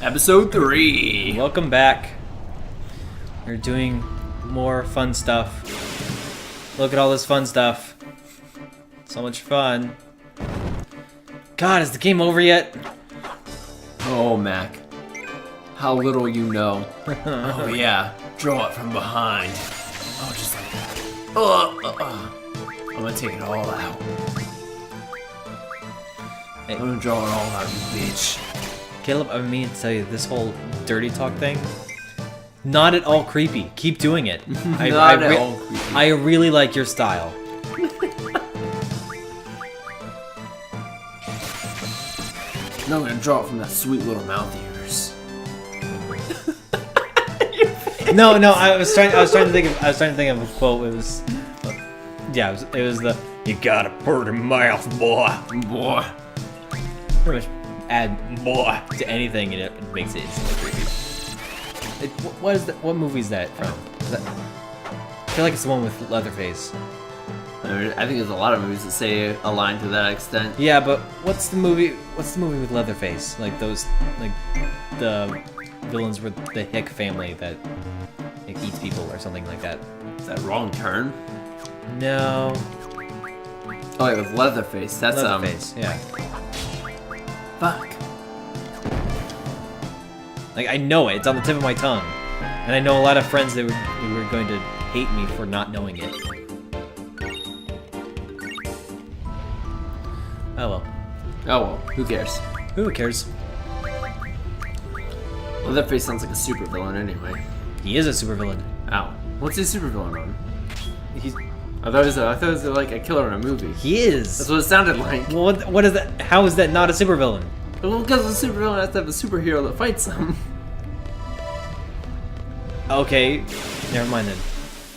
Episode 3. Welcome back. We're doing more fun stuff. Look at all this fun stuff. So much fun. God, is the game over yet? Oh, Mac. How little you know. Oh, yeah. Draw it from behind. Oh, just like that. I'm gonna take it all out. Hey. I'm gonna draw it all out, you bitch. Caleb, I mean to tell you, this whole dirty talk thing, not at all creepy. Keep doing it. Not at all creepy. I really like your style. No, I'm gonna draw it from that sweet little mouth of yours. No, I was trying to think of a quote. It was, it was the "You got a pretty mouth, boy." Boy. Pretty much add "boy" to anything and it makes it instantly creepy. What movie is that from? I feel like it's the one with Leatherface. I think there's a lot of movies that say a line to that extent. Yeah, but what's the movie with Leatherface? Like those, like the villains with the Hick family that like, eats people or something like that. Is that Wrong Turn? No. Oh, yeah, with Leatherface. That's Leatherface. Yeah. Fuck. Like I know it. It's on the tip of my tongue, and I know a lot of friends that who were going to hate me for not knowing it. Oh well. Oh well, who cares? Who cares? Leatherface sounds like a supervillain anyway. He is a supervillain. Ow. What's his supervillain on? He's I thought it was like a killer in a movie. he is. That's what it sounded like. Well, what is that? How is that not a supervillain? Well, because the supervillain has to have a superhero that fights him. Okay, never mind then.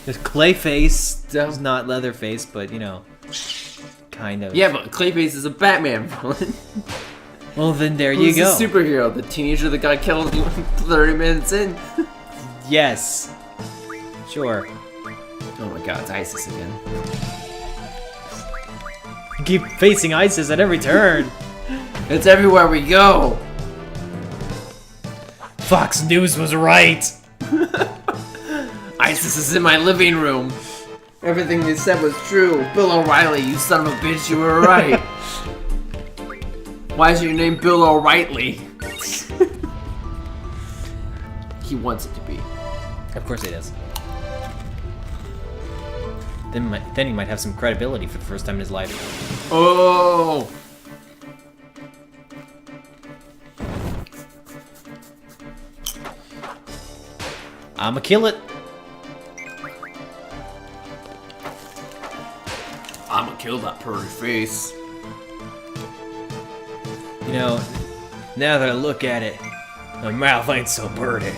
There's Clayface. That's not Leatherface, but you know, kind of. Yeah, but Clayface is a Batman villain. Well, then there you Who's go. the superhero? The teenager that got killed 30 minutes in? Yes. Sure. Oh my god, it's ISIS again. You keep facing ISIS at every turn. It's everywhere we go! Fox News was right. ISIS is in my living room. Everything they said was true. Bill O'Reilly, you son of a bitch, you were right. Why is your name Bill O'Reilly? He wants it to be. Of course he does. Then he might have some credibility for the first time in his life. Oh! I'ma kill it. I'ma kill that pretty face. You know, now that I look at it, my mouth ain't so pretty.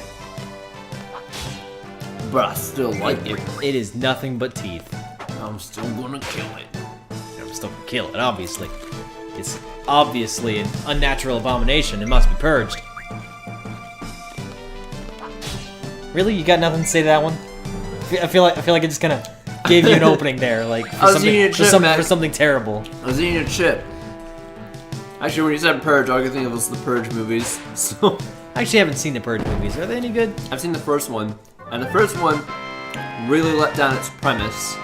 But I still like it. It is nothing but teeth. I'm still gonna kill it. I'm still gonna kill it, obviously. It's obviously an unnatural abomination. It must be purged. Really? You got nothing to say to that one? I feel like I just kind of gave you an opening there, like for something terrible. I was eating a chip. Actually, when you said Purge, all I could think of was the Purge movies. So I actually haven't seen the Purge movies. Are they any good? I've seen the first one, and the first one really let down its premise.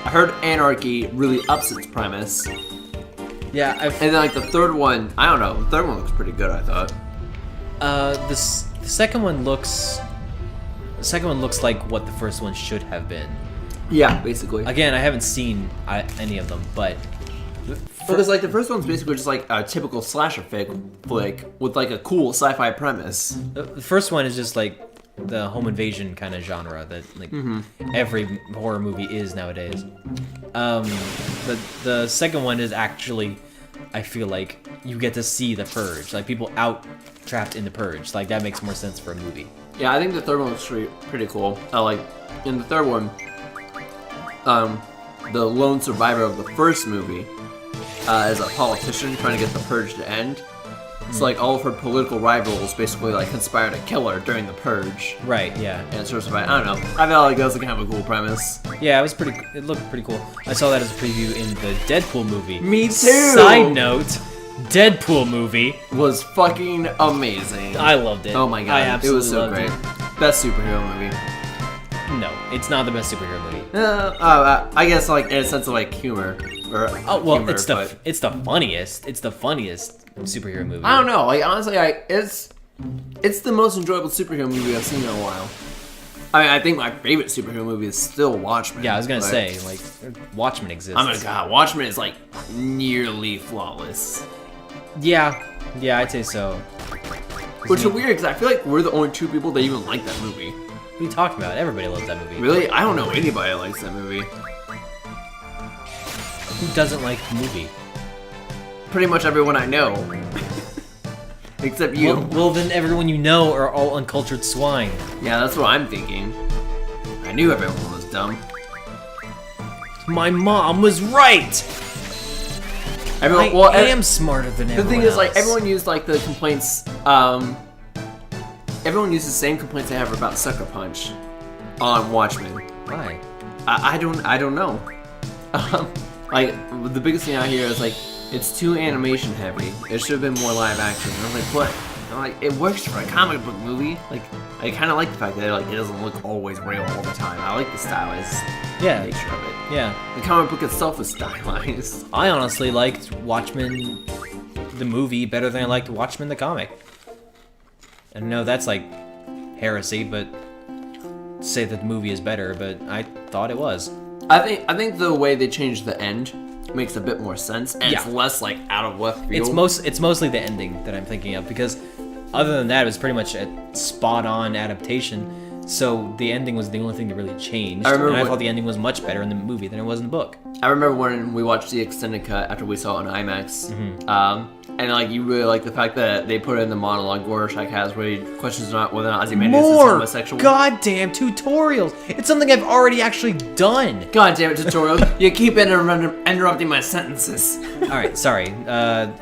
I heard Anarchy really ups its premise. Yeah, and then like the third one, I don't know. The third one looks pretty good, I thought. The second one looks. The second one looks like what the first one should have been. Yeah, basically. Again, I haven't seen any of them, but because like the first one's basically just like a typical slasher flick with like a cool sci-fi premise. The first one is just like the home invasion kind of genre that like every horror movie is nowadays. But the second one is actually, I feel like you get to see the purge, like people out trapped in the purge. Like that makes more sense for a movie. Yeah, I think the third one was pretty cool. Like in the third one, the lone survivor of the first movie is a politician trying to get the purge to end. So like all of her political rivals basically like conspire to kill her during the purge. Right. Yeah. And sort of, I don't know. I felt like that was kind of a cool premise. Yeah, it looked pretty cool. I saw that as a preview in the Deadpool movie. Me too. Side note, Deadpool movie. was fucking amazing. I loved it. Oh my god, I absolutely it was so loved great. it. Best superhero movie. No, it's not the best superhero movie. I guess like in a sense of like humor. Or, Oh well, humor, it's the funniest. It's the funniest superhero movie. I don't know. Like honestly, it's the most enjoyable superhero movie I've seen in a while. I mean, I think my favorite superhero movie is still Watchmen. Yeah, I was gonna but- say like Watchmen exists. Oh my god, Watchmen is like nearly flawless. Yeah, I'd say so. Which is weird because I feel like we're the only two people that even like that movie. What are you talking about? Everybody loves that movie. Really? I don't know anybody that likes that movie. Who doesn't like the movie? Pretty much everyone I know. Except you. Well, then everyone you know are all uncultured swine. Yeah, that's what I'm thinking. I knew everyone was dumb. My mom was right. Everyone, I am smarter than everyone The thing is, like, else. everyone used like the complaints. Everyone used the same complaints they have about Sucker Punch on Watchmen. Why? I don't know. Like the biggest thing I hear is like it's too animation heavy. It should have been more live action. And I'm like, what? I'm like, it works for a comic book movie. Like, I kind of like the fact that it doesn't look always real all the time. I like the stylized nature of it. Yeah. The comic book itself is stylized. I honestly liked Watchmen, the movie, better than I liked Watchmen, the comic. And no, that's like heresy, but say that the movie is better, but I thought it was. I think the way they changed the end makes a bit more sense, and it's less like out of left field. It's mostly the ending that I'm thinking of, because other than that, it was pretty much a spot-on adaptation. So the ending was the only thing that really changed. I remember and I thought the ending was much better in the movie than it was in the book. I remember when we watched the extended cut after we saw it on IMAX, Mm-hmm. And like you really like the fact that they put it in the monologue Rorschach has, where he questions not whether or not Ozymandias is More homosexual. goddamn tutorials! It's something I've already actually done. God damn it, tutorial! You keep interrupting my sentences. All right, sorry.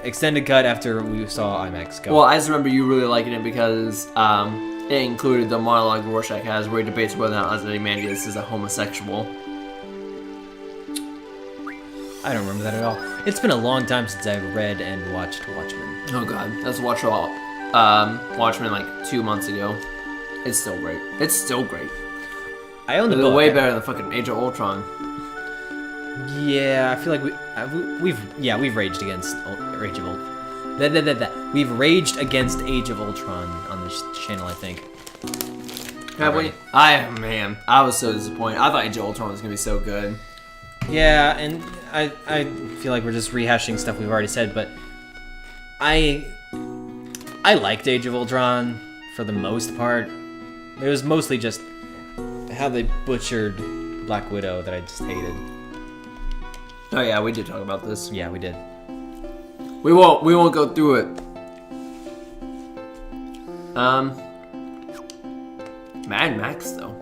Extended cut after we saw IMAX. Go. Well, I just remember you really liking it because it included the monologue Rorschach has, where he debates whether or not Ozymandias is a homosexual. I don't remember that at all. It's been a long time since I've read and watched Watchmen. Oh god, let's watch all Watchmen like 2 months ago. It's still great. It's still great. I own the It's book. way better than fucking Age of Ultron. Yeah, I feel like we've raged against Age of Ultron. We've raged against Age of Ultron on this channel, I think. Have we? I was so disappointed. I thought Age of Ultron was gonna be so good. Yeah, and I feel like we're just rehashing stuff we've already said, but I liked Age of Ultron for the most part. It was mostly just how they butchered Black Widow that I just hated. Oh yeah, we did talk about this. Yeah, we did. We won't go through it. Mad Max though.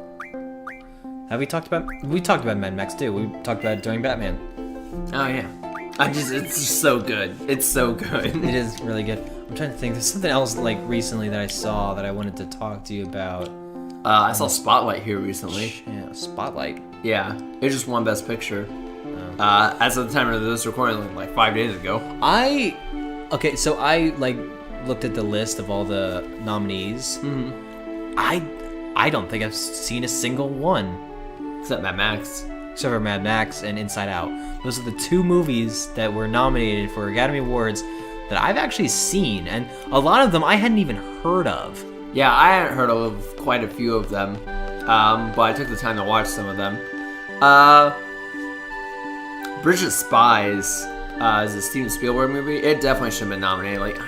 Have we talked about? We talked about Mad Max too. We talked about it during Batman. Oh yeah. It's just so good. It's so good. It is really good. I'm trying to think. There's something else like recently that I saw that I wanted to talk to you about. I saw Spotlight here recently. Yeah, Spotlight. Yeah, it just won Best Picture. As of the time of this recording, like 5 days ago. Okay, so I like looked at the list of all the nominees. Mm-hmm. I don't think I've seen a single one. Except Mad Max. Except for Mad Max and Inside Out. Those are the two movies that were nominated for Academy Awards that I've actually seen, and a lot of them I hadn't even heard of. Yeah, I hadn't heard of quite a few of them, but I took the time to watch some of them. Bridge of Spies is a Steven Spielberg movie. It definitely should have been nominated. Like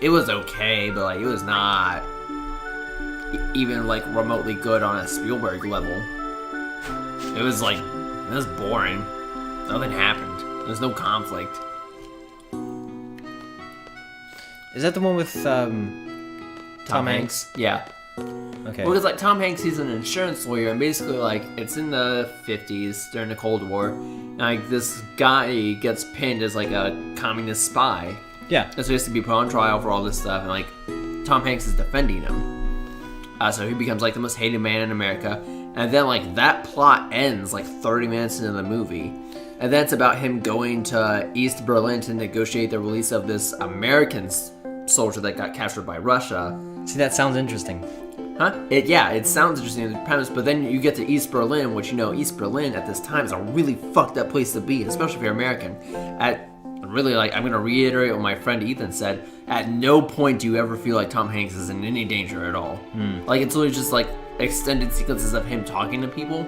it was okay, but like it was not even like remotely good on a Spielberg level. It was boring. Nothing happened. There's no conflict. Is that the one with Tom Hanks? Yeah. Okay. Well, because like Tom Hanks, he's an insurance lawyer, and basically like it's in the 50s during the Cold War, and like this guy gets pinned as like a communist spy. Yeah. And so he has to be put on trial for all this stuff, and like Tom Hanks is defending him. So he becomes like the most hated man in America, and then like that plot ends like 30 minutes into the movie, And then it's about him going to East Berlin to negotiate the release of this American soldier that got captured by Russia. See, that sounds interesting. Huh? It sounds interesting in the premise, but then you get to East Berlin, which, you know, East Berlin at this time is a really fucked up place to be, especially if you're American. I'm gonna reiterate what my friend Ethan said, at no point do you ever feel like Tom Hanks is in any danger at all. Like, it's literally just, like, extended sequences of him talking to people,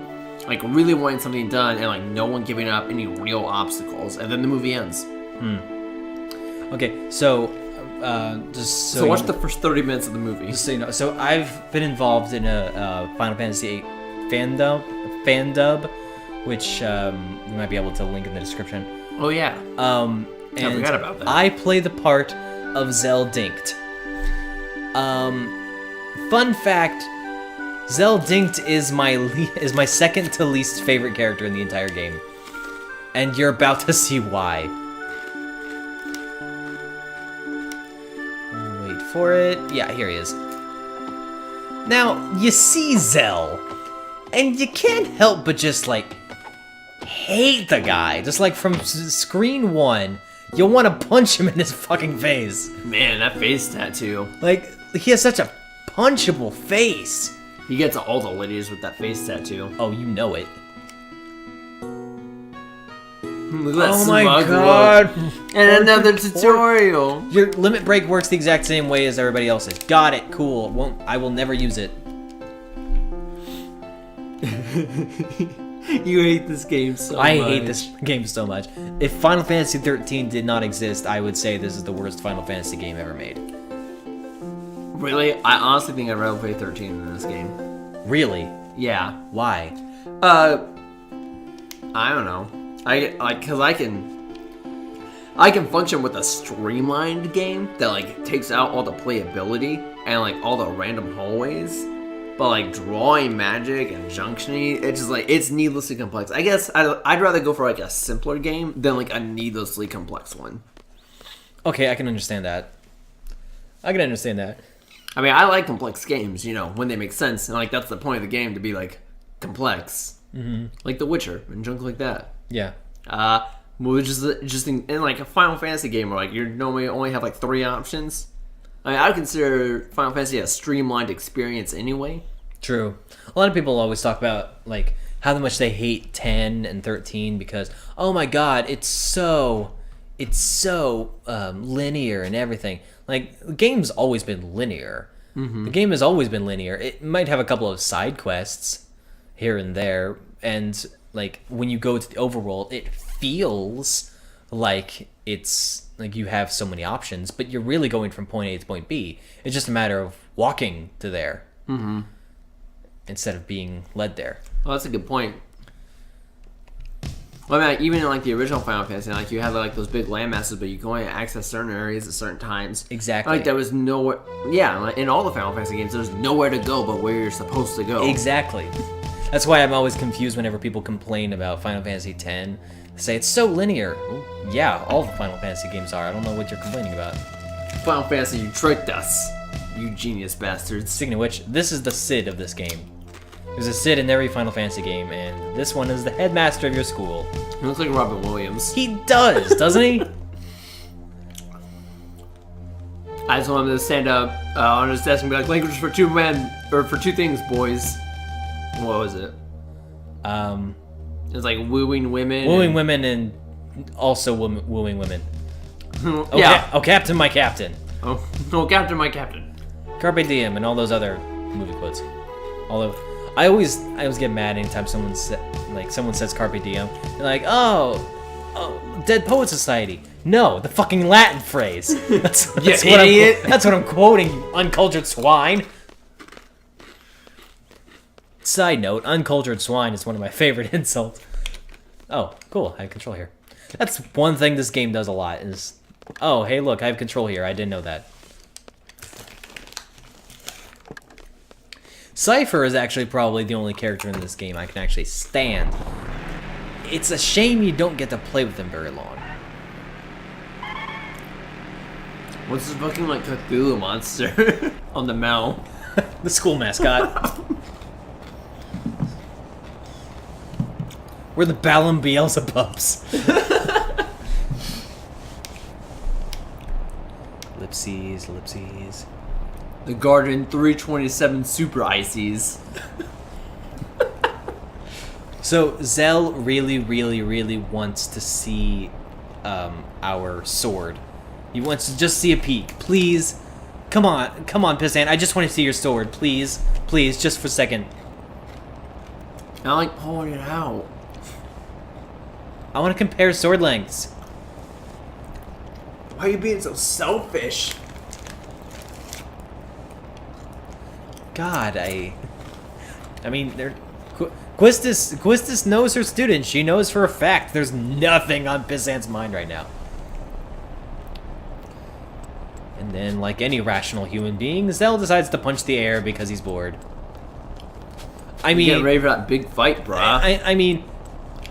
like, really wanting something done, and, like, no one giving up any real obstacles, and then the movie ends. Okay, so... So watch the first 30 minutes of the movie. Just so you know, so I've been involved in a Final Fantasy VIII fandub, which you might be able to link in the description. Oh yeah. And I forgot about that. I play the part of Zell Dinkt. Fun fact: Zell Dinkt is my second to least favorite character in the entire game, and you're about to see why. Wait for it. Yeah, here he is. Now you see Zell, and you can't help but just like hate the guy. Just like from screen one, you'll want to punch him in his fucking face. Man, that face tattoo. Like, he has such a punchable face. He gets all the ladies with that face tattoo. Oh, you know it. Look at that Oh my smug god. look. And another tutorial. Your limit break works the exact same way as everybody else's. Got it. Cool. I will never use it. You hate this game so much. I hate this game so much. If Final Fantasy 13 did not exist, I would say this is the worst Final Fantasy game ever made. Really? I honestly think I'd rather play 13 than this game. Really? Yeah. Why? I don't know. Cause I can function with a streamlined game that like takes out all the playability and like all the random hallways. But like drawing magic and junctioning, it's just like it's needlessly complex. I guess I'd rather go for like a simpler game than like a needlessly complex one. Okay, I can understand that. I can understand that. I mean, I like complex games, you know, when they make sense, and like that's the point of the game, to be like complex, like The Witcher and junk like that. Yeah. Which is just in like a Final Fantasy game where like you normally only have like 3 options. I mean, I would consider Final Fantasy a streamlined experience anyway. True. A lot of people always talk about like how much they hate 10 and 13 because, oh my god, it's so linear and everything. Like, the game's always been linear. The game has always been linear. It might have a couple of side quests here and there, and like when you go to the overworld, it feels like it's like you have so many options, but you're really going from point A to point B. It's just a matter of walking to there instead of being led there. Well, that's a good point. Well, I mean, even in like the original Final Fantasy, like you had like those big landmasses, but you can only access certain areas at certain times. Exactly. Like there was nowhere. Yeah, like, in all the Final Fantasy games, there's nowhere to go but where you're supposed to go. Exactly. That's why I'm always confused whenever people complain about Final Fantasy X. They say it's so linear. Well, yeah, all the Final Fantasy games are. I don't know what you're complaining about. Final Fantasy, you tricked us, you genius bastards. Speaking of which, this is the Cid of this game. There's a Cid in every Final Fantasy game, and this one is the headmaster of your school. He looks like Robin Williams. He does, doesn't he? I just want him to stand up on his desk and be like, language for 2 men, or for 2 things, boys. What was it? It's like wooing women. Wooing women and also wooing women. Yeah. Oh, Captain, my Captain. Oh, Captain, my Captain. Carpe diem and all those other movie quotes. Although, I always get mad anytime someone says carpe diem. They're like, oh, Dead Poet Society. No, the fucking Latin phrase. That's what idiot. that's what I'm quoting, you uncultured swine. Side note, uncultured swine is one of my favorite insults. Oh, cool, I have control here. That's one thing this game does a lot is, oh, hey look, I have control here, I didn't know that. Cypher is actually probably the only character in this game I can actually stand. It's a shame you don't get to play with him very long. What's this fucking like Cthulhu monster on the mount? The school mascot. We're the Balam Beelzebubs. Ellipses. The Garden 327 Super Ices. So Zell really wants to see our sword. He wants to just see a peek. Please, come on, Pissant. I just want to see your sword, please, just for a second. I like pulling it out. I want to compare sword lengths. Why are you being so selfish? God, I mean, Quistis knows her student. She knows for a fact there's nothing on Pissant's mind right now. And then, like any rational human being, Zell decides to punch the air because he's bored. I mean, get ready for that big fight, bruh. I mean,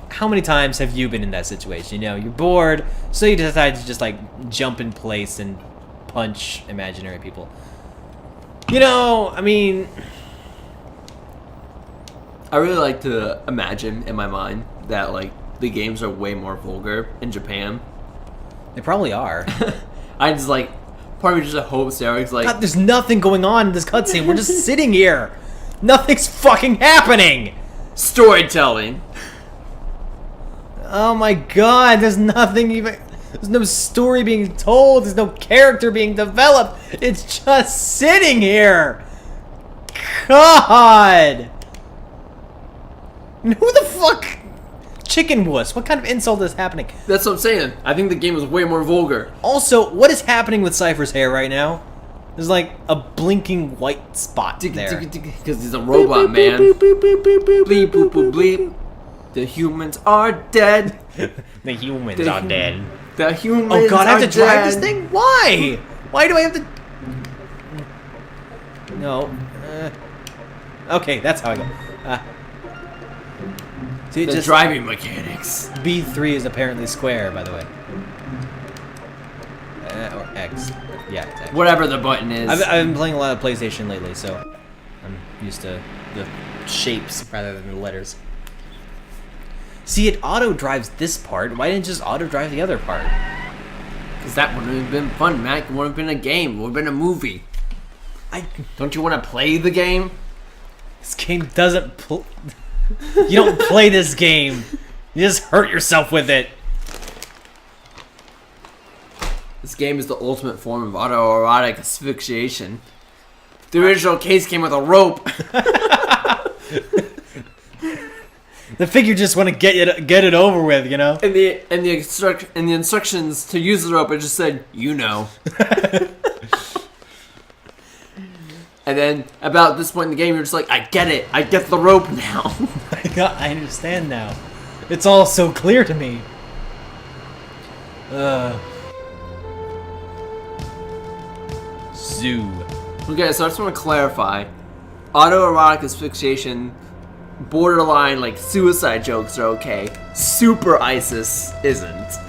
how many times have you been in that situation? You know, you're bored, so you decide to just like jump in place and punch imaginary people. You know, I mean, I really like to imagine in my mind that like the games are way more vulgar in Japan. they probably are. I just like part of me just hopes Eric's like God, there's nothing going on in this cutscene. We're just sitting here. Nothing's fucking happening. storytelling. Oh my God, there's nothing even. There's no story being told. There's no character being developed. It's just sitting here. God. And who the fuck? Chicken wuss. What kind of insult is happening? That's what I'm saying. I think the game is way more vulgar. Also, what is happening with Cypher's hair right now? There's like a blinking white spot there. Because he's a robot, man. Bleep, boop, boop, bleep. The humans are dead. The humans are dead. The humans Oh God, I have to drive dead. this thing? Why? Why do I have to... No. Okay, that's how I go. See, The driving mechanics. B3 is apparently square, by the way. Or X. Yeah, it's X. Whatever the button is. I've been playing a lot of PlayStation lately, so I'm used to the shapes rather than the letters. See, it auto-drives this part. Why didn't it just auto-drive the other part? Because that wouldn't have been fun, Mac. It would have been a game. It would have been a movie. Don't you want to play the game? This game doesn't... You don't play this game. You just hurt yourself with it. This game is the ultimate form of autoerotic asphyxiation. The original case came with a rope. The figure just want to get it over with, you know. And the instructions to use the rope, it just said, you know. And then about this point in the game, you're just like, I get it. I get the rope now. I understand now. It's all so clear to me. Zoo. Okay, so I just want to clarify. Autoerotic asphyxiation, borderline like suicide jokes are okay. Super ISIS isn't.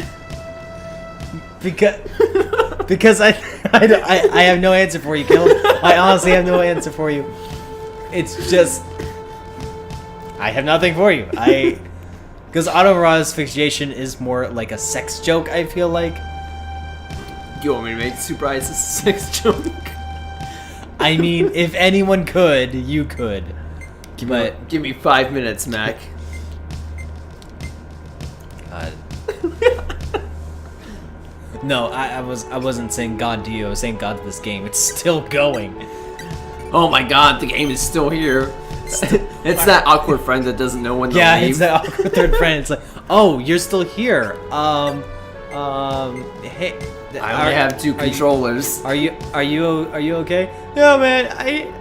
Because I have no answer for you, Caleb. I honestly have no answer for you. It's just I have nothing for you. Because autoerotic asphyxiation is more like a sex joke. I feel like. You want me to make Super ISIS a sex joke? I mean, if anyone could, you could. Give me 5 minutes, Mac. God. No, I wasn't saying God to you. I was saying God to this game. It's still going. Oh my God, the game is still here. It's that awkward friend that doesn't know when to Yeah, leave. it's that awkward third friend. It's like, oh, you're still here. Hey. I only have 2 controllers. Are you okay? Yeah, man.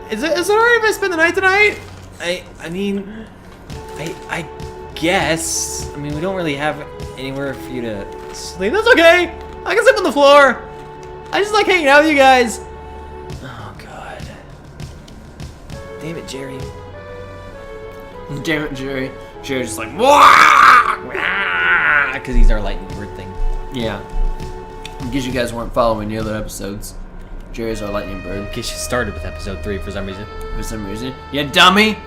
Is it alright if I spend the night tonight? I mean, I guess. I mean, we don't really have anywhere for you to sleep. That's okay. I can sleep on the floor. I just like hanging out with you guys. Oh God. Damn it, Jerry. Damn it, Jerry. Jerry's just like, wah! Because he's our lightning bird thing. Yeah. In case you guys weren't following the other episodes, Jerry's our lightning bird. In case you started with episode 3 for some reason. For some reason. You dummy!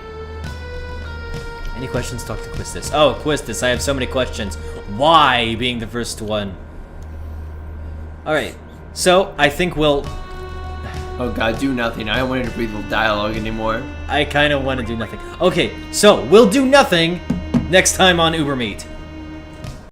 Any questions? Talk to Quistis. Oh, Quistis, I have so many questions. Why being the first one? Alright, so I think we'll... Oh god, do nothing. I don't want to read the dialogue anymore. I kind of want to do nothing. Okay, so we'll do nothing next time on Uber Meet.